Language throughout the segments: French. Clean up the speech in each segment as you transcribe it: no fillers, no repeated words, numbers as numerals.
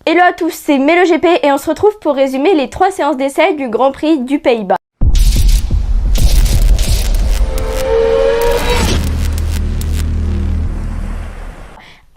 Hello à tous, c'est MeloGP et on se retrouve pour résumer les 3 séances d'essai du Grand Prix du Pays-Bas.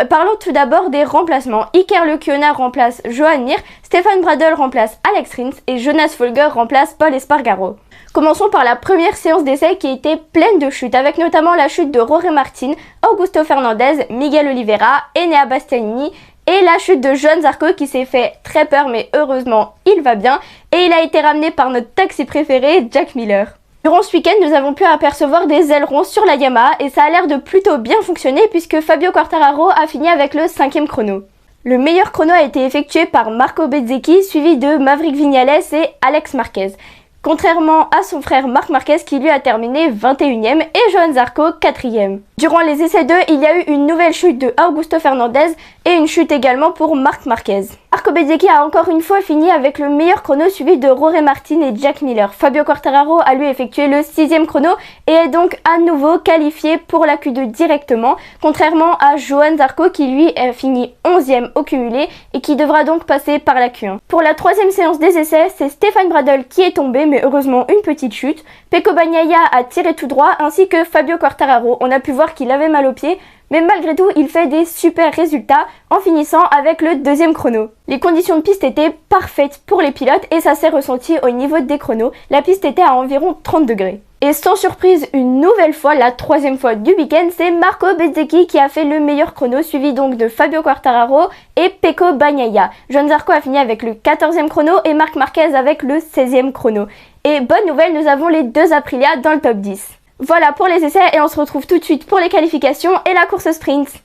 Parlons tout d'abord des remplacements. Iker Lecuona remplace Johan Mir, Stefan Bradl remplace Alex Rins et Jonas Folger remplace Pol Espargaro. Commençons par la première séance d'essai qui était pleine de chutes, avec notamment la chute de Jorge Martin, Augusto Fernandez, Miguel Oliveira, Enea Bastianini et la chute de Johann Zarco qui s'est fait très peur mais heureusement il va bien et il a été ramené par notre taxi préféré Jack Miller. Durant ce week-end, nous avons pu apercevoir des ailerons sur la Yamaha et ça a l'air de plutôt bien fonctionner puisque Fabio Quartararo a fini avec le 5e chrono. Le meilleur chrono a été effectué par Marco Bezzecchi suivi de Maverick Viñales et Alex Marquez. Contrairement à son frère Marc Marquez qui lui a terminé 21e et Johann Zarco 4e. Durant les essais 2, il y a eu une nouvelle chute de Augusto Fernandez et une chute également pour Marc Marquez. Marco Bezzecchi a encore une fois fini avec le meilleur chrono suivi de Jorge Martin et Jack Miller. Fabio Quartararo a lui effectué le 6e chrono et est donc à nouveau qualifié pour la Q2 directement, contrairement à Johann Zarco qui lui a fini 11e au cumulé et qui devra donc passer par la Q1. Pour la 3e séance des essais, c'est Stefan Bradl qui est tombé mais heureusement une petite chute. Pecco Bagnaia a tiré tout droit ainsi que Fabio Quartararo. On a pu voir qu'il avait mal au pied, mais malgré tout il fait des super résultats en finissant avec le 2e chrono. Les conditions de piste étaient parfaites pour les pilotes et ça s'est ressenti au niveau des chronos. La piste était à environ 30 degrés. Et sans surprise, une nouvelle fois, la 3e fois du week-end, c'est Marco Bezzecchi qui a fait le meilleur chrono, suivi donc de Fabio Quartararo et Pecco Bagnaia. Johann Zarco a fini avec le 14e chrono et Marc Marquez avec le 16e chrono. Et bonne nouvelle, nous avons les 2 Aprilia dans le top 10. Voilà pour les essais et on se retrouve tout de suite pour les qualifications et la course sprint.